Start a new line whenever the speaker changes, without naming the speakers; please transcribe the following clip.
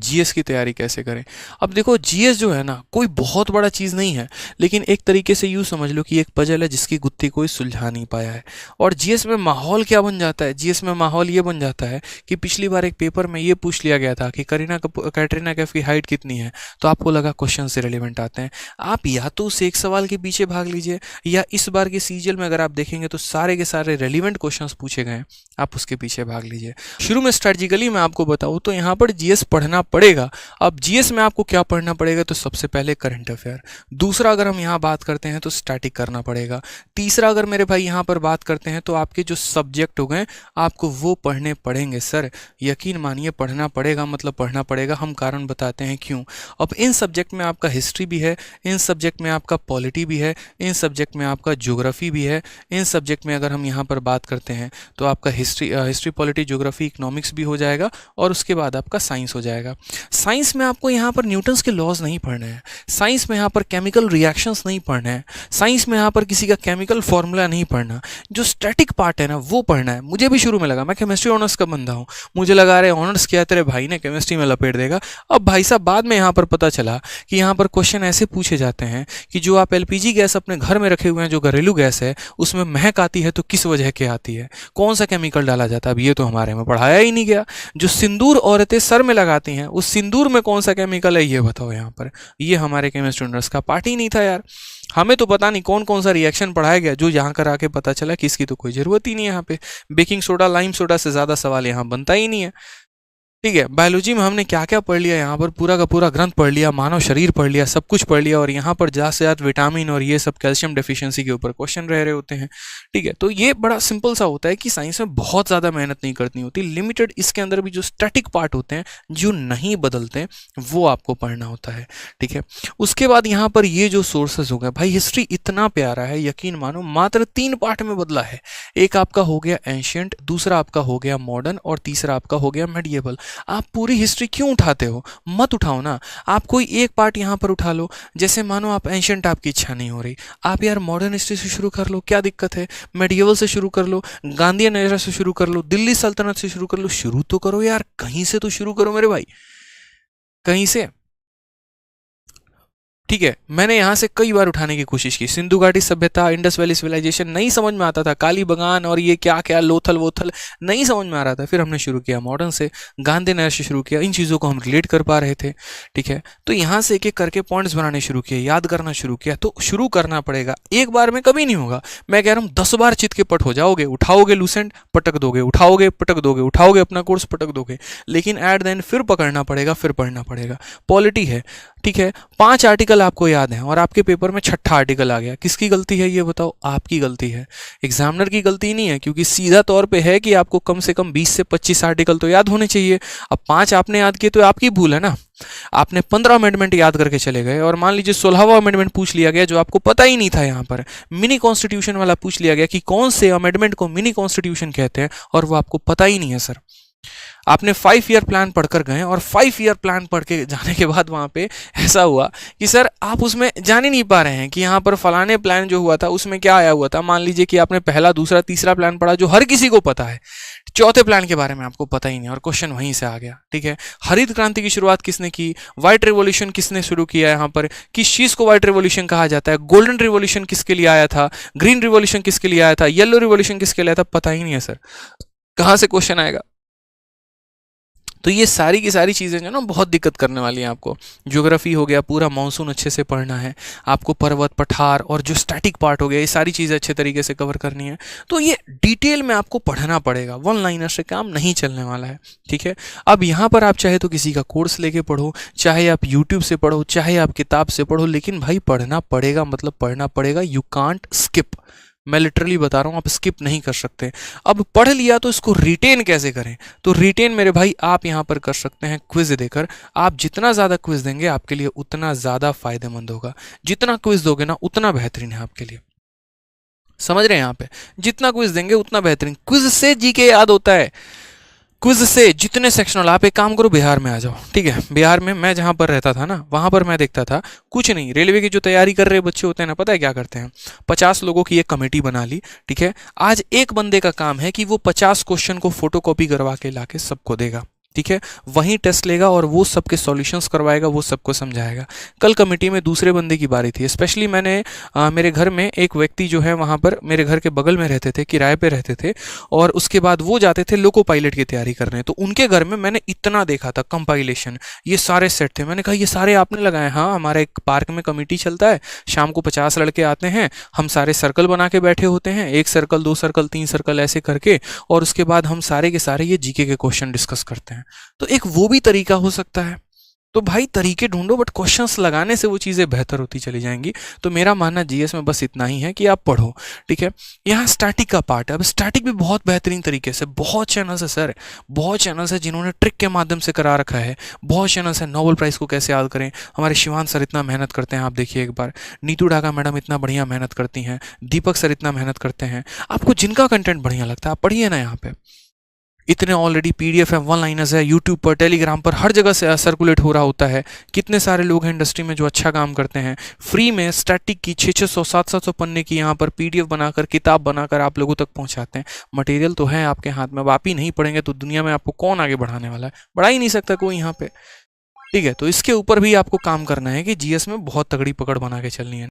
GS की तैयारी कैसे करें। अब देखो जीएस जो है ना कोई बहुत बड़ा चीज़ नहीं है, लेकिन एक तरीके से यूँ समझ लो कि एक पजल है जिसकी गुत्थी कोई सुलझा नहीं पाया है। और जीएस में माहौल क्या बन जाता है, जीएस में माहौल ये बन जाता है कि पिछली बार एक पेपर में ये पूछ लिया गया था कि कैटरीना कैफ की हाइट कितनी है, तो आपको लगा क्वेश्चन से रिलेवेंट आते हैं। आप या तो उस एक सवाल के पीछे भाग लीजिए, या इस बार के सीजीएल में अगर आप देखेंगे तो सारे के सारे रेलिवेंट क्वेश्चंस पूछे गए हैं, आप उसके पीछे भाग लीजिए। शुरू में स्ट्रेटजिकली मैं आपको बताऊं तो यहाँ पर जीएस पढ़ना पड़ेगा। अब जीएस में आपको क्या पढ़ना पड़ेगा, तो सबसे पहले करंट अफेयर, दूसरा अगर हम यहाँ बात करते हैं तो स्टैटिक करना पड़ेगा, तीसरा अगर मेरे भाई यहाँ पर बात करते हैं तो आपके जो सब्जेक्ट हो गए आपको वो पढ़ने पड़ेंगे। सर यकीन मानिए पढ़ना पड़ेगा, मतलब पढ़ना पड़ेगा। हम कारण बताते हैं क्यों। अब इन सब्जेक्ट में आपका हिस्ट्री भी है, इन सब्जेक्ट में आपका पॉलिटी भी है, इन सब्जेक्ट में आपका ज्योग्राफी भी है, इन सब्जेक्ट में अगर हम यहाँ पर बात करते हैं तो आपका हिस्ट्री पॉलिटी ज्योग्राफी इकोनॉमिक्स भी हो जाएगा, और उसके बाद आपका साइंस हो जाएगा। साइंस में आपको यहाँ पर न्यूटन्स के लॉज नहीं पढ़ने हैं, साइंस में यहाँ पर केमिकल रिएक्शंस नहीं पढ़ने हैं, साइंस में यहाँ पर किसी का केमिकल फॉर्मूला नहीं पढ़ना। जो स्टैटिक पार्ट है ना वो पढ़ना है। मुझे भी शुरू में लगा, मैं केमिस्ट्री ऑनर्स का बंदा हूँ, मुझे लगा रहे ऑनर्स किया तेरे भाई ने केमिस्ट्री में लपेट देगा। अब भाई साहब बाद में यहाँ पर पता चला कि यहाँ पर क्वेश्चन ऐसे पूछे जाते हैं कि जो आप एलपीजी गैस अपने घर में रखे हुए हैं, जो घरेलू गैस है, उसमें महक आती है तो किस वजह के आती है, कौन सा केमिकल डाला जाता है। अब ये तो हमारे में पढ़ाया ही नहीं गया। जो सिंदूर औरतें सर में लगाती हैं उस सिंदूर में कौन सा केमिकल है ये बताओ यहाँ पर। ये हमारे केमिस्ट्री ऑनर्स का पार्ट ही नहीं था यार। हमें तो पता नहीं कौन कौन सा रिएक्शन पढ़ाया गया, जो यहाँ कर आके पता चला कि इसकी तो कोई ज़रूरत ही नहीं है। यहाँ पे बेकिंग सोडा लाइम सोडा से ज़्यादा सवाल यहाँ बनता ही नहीं है। ठीक है, बायोलॉजी में हमने क्या क्या पढ़ लिया, यहाँ पर पूरा का पूरा ग्रंथ पढ़ लिया, मानव शरीर पढ़ लिया, सब कुछ पढ़ लिया, और यहाँ पर ज़्यादा से ज़्यादा विटामिन और ये सब कैल्शियम डेफिशिएंसी के ऊपर क्वेश्चन रह रहे होते हैं। ठीक है, तो ये बड़ा सिंपल सा होता है कि साइंस में बहुत ज़्यादा मेहनत नहीं करनी होती, लिमिटेड इसके अंदर भी जो स्टैटिक पार्ट होते हैं जो नहीं बदलते वो आपको पढ़ना होता है। ठीक है, उसके बाद यहाँ पर ये जो सोर्सेज हो गए भाई, हिस्ट्री इतना प्यारा है, यकीन मानो मात्र 3 पार्ट में बदला है। एक आपका हो गया एंशियंट, दूसरा आपका हो गया मॉडर्न, और तीसरा आपका हो गया मेडिएवल। आप पूरी हिस्ट्री क्यों उठाते हो, मत उठाओ ना। आप कोई एक पार्ट यहाँ पर उठा लो, जैसे मानो आप एंशियंट आपकी इच्छा नहीं हो रही, आप यार मॉडर्न हिस्ट्री से शुरू कर लो, क्या दिक्कत है। मेडिएवल से शुरू कर लो, गांधीयन एरा से शुरू कर लो, दिल्ली सल्तनत से शुरू कर लो। शुरू तो करो यार, कहीं से तो शुरू करो मेरे भाई, कहीं से। ठीक है, मैंने यहाँ से कई बार उठाने की कोशिश की, सिंधु घाटी सभ्यता, इंडस वैली सिविलाइजेशन नहीं समझ में आता था, काली बगान और ये क्या क्या लोथल वोथल नहीं समझ में आ रहा था। फिर हमने शुरू किया मॉडर्न से, गांधी नगर से शुरू किया, इन चीज़ों को हम रिलेट कर पा रहे थे। ठीक है, तो यहाँ से एक एक करके पॉइंट्स बनाने शुरू किए, याद करना शुरू किया। तो शुरू करना पड़ेगा, एक बार में कभी नहीं होगा। मैं कह रहा हूँ 10 बार चित के पट हो जाओगे, उठाओगे लूसेंट पटक दोगे, उठाओगे पटक दोगे, उठाओगे अपना कोर्स पटक दोगे, लेकिन एट द एंड फिर पकड़ना पड़ेगा, फिर पढ़ना पड़ेगा। पॉलिटी है, ठीक है, 5 आर्टिकल आपको याद है और आपके पेपर में 6ठा आर्टिकल आ गया, किसकी गलती है ये बताओ। आपकी गलती है, एग्जामिनर की गलती नहीं है, क्योंकि सीधा तौर पे है कि आपको कम से कम 20 से 25 आर्टिकल तो याद होने चाहिए। अब 5 आपने याद किए तो आपकी भूल है ना। आपने 15 अमेंडमेंट याद करके चले गए, और मान लीजिए 16वां अमेंडमेंट पूछ लिया गया जो आपको पता ही नहीं था। यहाँ पर मिनी कॉन्स्टिट्यूशन वाला पूछ लिया गया कि कौन से अमेंडमेंट को मिनी कॉन्स्टिट्यूशन कहते हैं, और वो आपको पता ही नहीं है। सर आपने 5 ईयर प्लान पढ़कर गए, और 5 ईयर प्लान पढ़ के जाने के बाद वहाँ पे ऐसा हुआ कि सर आप उसमें जान ही नहीं पा रहे हैं कि यहाँ पर फलाने प्लान जो हुआ था उसमें क्या आया हुआ था। मान लीजिए कि आपने पहला दूसरा तीसरा प्लान पढ़ा जो हर किसी को पता है, चौथे प्लान के बारे में आपको पता ही नहीं, और क्वेश्चन वहीं से आ गया। ठीक है, हरित क्रांति की शुरुआत किसने की, व्हाइट रिवॉल्यूशन किसने शुरू किया, यहाँ पर किस चीज को व्हाइट रिवॉल्यूशन कहा जाता है, गोल्डन रिवॉल्यूशन किसके लिए आया था, ग्रीन रिवॉल्यूशन किसके लिए आया था, येलो रिवॉल्यूशन किसके लिए आया था, पता ही नहीं है। सर कहाँ से क्वेश्चन आएगा। तो ये सारी की सारी चीज़ें जो ना बहुत दिक्कत करने वाली हैं आपको। ज्योग्राफी हो गया, पूरा मानसून अच्छे से पढ़ना है आपको, पर्वत पठार और जो स्टैटिक पार्ट हो गया, ये सारी चीज़ें अच्छे तरीके से कवर करनी है। तो ये डिटेल में आपको पढ़ना पड़ेगा, वन लाइनर से काम नहीं चलने वाला है। ठीक है, अब यहाँ पर आप चाहे तो किसी का कोर्स लेके पढ़ो, चाहे आप यूट्यूब से पढ़ो, चाहे आप किताब से पढ़ो, लेकिन भाई पढ़ना पड़ेगा, मतलब पढ़ना पड़ेगा। यू कांट स्किप, मैं लिटरली बता रहा हूँ, आप स्किप नहीं कर सकते। अब पढ़ लिया तो इसको रिटेन कैसे करें, तो रिटेन मेरे भाई आप यहाँ पर कर सकते हैं क्विज देकर। आप जितना ज़्यादा क्विज देंगे आपके लिए उतना ज़्यादा फायदेमंद होगा, जितना क्विज दोगे ना उतना बेहतरीन है आपके लिए। समझ रहे हैं, यहाँ पे जितना क्विज देंगे उतना बेहतरीन। क्विज से जीके याद होता है, क्विज से जितने सेक्शनल। आप एक काम करो, बिहार में आ जाओ। ठीक है, बिहार में मैं जहाँ पर रहता था ना, वहाँ पर मैं देखता था कुछ नहीं, रेलवे की जो तैयारी कर रहे बच्चे होते हैं ना, पता है क्या करते हैं, 50 लोगों की एक कमेटी बना ली। ठीक है, आज एक बंदे का काम है कि वो 50 क्वेश्चन को फोटोकॉपी करवा के लाके सबको देगा। ठीक है, वहीं टेस्ट लेगा और वो सबके सॉल्यूशंस करवाएगा, वो सबको समझाएगा। कल कमेटी में दूसरे बंदे की बारी थी। स्पेशली मैंने मेरे घर में एक व्यक्ति जो है वहाँ पर मेरे घर के बगल में रहते थे, किराए पे रहते थे, और उसके बाद वो जाते थे लोको पायलट की तैयारी करने। तो उनके घर में मैंने इतना देखा था कंपाइलेशन, ये सारे सेट थे। मैंने कहा ये सारे आपने लगाए? हाँ, हमारा एक पार्क में कमेटी चलता है, शाम को 50 लड़के आते हैं, हम सारे सर्कल बना के बैठे होते हैं, 1 सर्कल 2 सर्कल 3 सर्कल ऐसे करके, और उसके बाद हम सारे के सारे ये जीके के क्वेश्चन डिस्कस करते हैं। तो एक वो भी तरीका हो सकता है। तो भाई तरीके ढूंढो, बट क्वेश्चंस लगाने से वो चीज़ें बेहतर होती चली जाएंगी। तो मेरा मानना जीएस में बस इतना ही है कि आप पढ़ो, ठीक है। यहाँ स्टैटिक का पार्ट है। अब स्टैटिक भी बहुत बेहतरीन तरीके से, बहुत चैनल्स है सर, बहुत चैनल्स है जिन्होंने ट्रिक के माध्यम से करा रखा है। बहुत चैनल्स है, नोबेल प्राइज़ को कैसे याद करें, हमारे शिवान सर इतना मेहनत करते हैं, आप देखिए एक बार। नीतू ढाका मैडम इतना बढ़िया मेहनत करती हैं, दीपक सर इतना मेहनत करते हैं। आपको जिनका कंटेंट बढ़िया लगता है आप पढ़िए ना। यहाँ पे इतने ऑलरेडी पीडीएफ है, वन लाइनर्स है, यूट्यूब पर, टेलीग्राम पर, हर जगह से सर्कुलेट हो रहा होता है। कितने सारे लोग हैं इंडस्ट्री में जो अच्छा काम करते हैं। फ्री में स्टैटिक की 600 700 पन्ने की यहाँ पर पीडीएफ बनाकर, किताब बनाकर आप लोगों तक पहुँचाते हैं। मटेरियल तो है आपके हाथ में, अब आप ही नहीं पढ़ेंगे तो दुनिया में आपको कौन आगे बढ़ाने वाला है? बढ़ा ही नहीं सकता कोई यहाँ पे, ठीक है। तो इसके ऊपर भी आपको काम करना है कि जीएस में बहुत तगड़ी पकड़ बना के चलनी है।